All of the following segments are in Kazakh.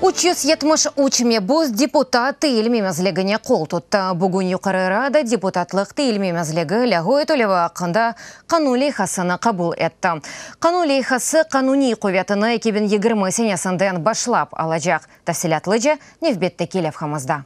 370 учме боз депутаты илмемезлегіне қол тұтты. Бүгін юқары рада депутатлықты илмемезлегі ләғой төлеві ақында қану лейхасыны қабыл етті. Қану лейхасы қануни құветіні 2020 сенесінден башлап алажақ. Тәсілатлыжы невбетті келев хамызда.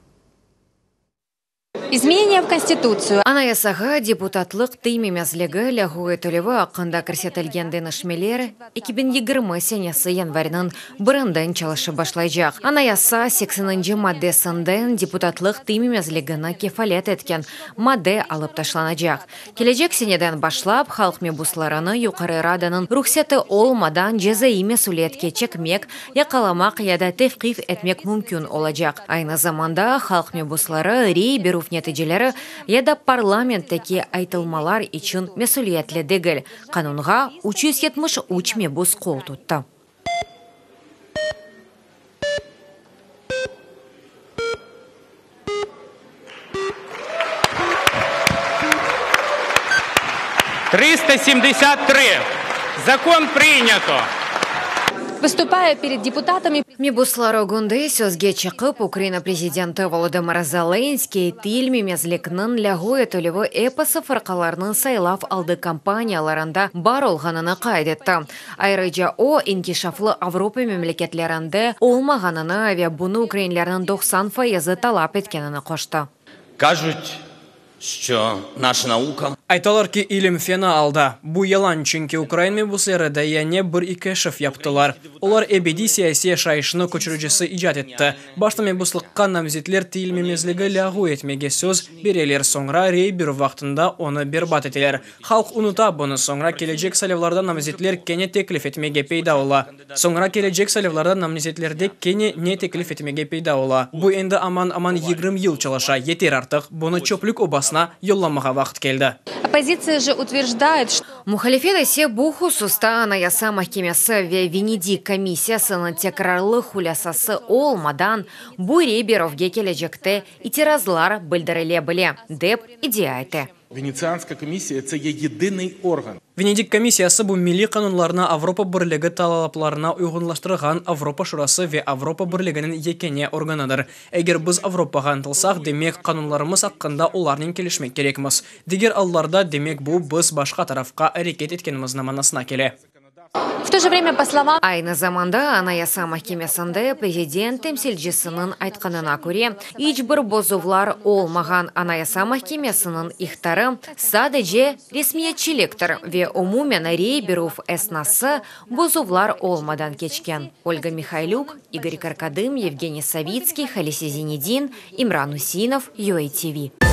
Изменения в Конституцию. Анаясаға депутатлық тыймемезлігі ләғуы төлеві ақында кірсетілгенді нышмелер 2020 сенесі январінің бірінден чалышы башлайжақ. Анаяса 80-нче маддесінден депутатлық тыймемезлігіні кефалет еткен мадде алып ташланажақ. Кележек сенеден башлап, халық мебусларыны юқары раданың рухсеті олмадан жезаи месулетке чекмек, яқаламақ яда тевқиф етмек мүмкін олажақ. Айны заманда халық мебуслары рей беру нәтижелері яда парламенттегі айтылмалар үшін месулиетлі дегіл. Қанунға 370 мебус қол тұтты. Закон принято. Выступая перед депутатами, Мебуслары гунды сөзге чықып, Украина президенті Володимир Зеленский тилмемезлікнің ләғуы төлеві эпосы фарқаларының сайлав алды кампанияларында бар олғаныны қайдетті. Айрыжа о инкишафлы Авропа мемлекетлерінде олмағаныны аве бұны украинлерінің 90% талап еткенini қошты. Кажуть, що наша наука... Айталар ки илим фена алда. Бу ялан, чөнки Украин мебуслары да яне бір-ике шыф яптылар. Олар эбеди саяси шайышыны көчүрүжүсү ижат етті. Башта мебуслыкка намзетлер тиилмемезлиги лягу этмеге сөз берелер, соңра рей бир вактында оны бербат етелер. Халк унута буны, соңра кележек салевларда намзетлер кене теклиф этмеге пейда ола. Соңра кележек салевларда намзетлерде кене не теклиф этмеге пейда ола. Бу энди аман 20 ел чалаша, етер артык. Буны чөплүк обасына йолламага вакыт келди. Оппозиция же утверждает, что Мухалифеда се буху суста Анаяса махкемесі Венедик комиссиясының текрарлы хулясасы олмадан бу рейберовге кележекті итиразлар білдіріле біле, деп идеяйты. Венецианская комиссия – это единый орган. Венедик комиссиясы бу милли канунларына Авропа бірлігі талапларына уйғынлаштырған Авропа шурасы ве Авропа бірлігінің екене органыдыр. Егер біз Авропаға ынтылсақ, демек канунларымыз аққында оларның келішмек керекміз. Дегер алларда демек бу біз башқа тарафқа әрекет еткенімізні манасына келе. в то же время, по словам Айны заманда Анаяса махкемесінде президент темсилжісінің айтқанына көре, ичбір бозувлар олмаған Анаяса махкемесінің ихтары садыже ресмиетчиліктір ве умумен рейберов эснасы бозувлар олмадан кечкен. Ольга Михайлюк, Игорь Каркадым, Евгений Савицкий, Халиси Зенедин, Имран Усинов, UATV.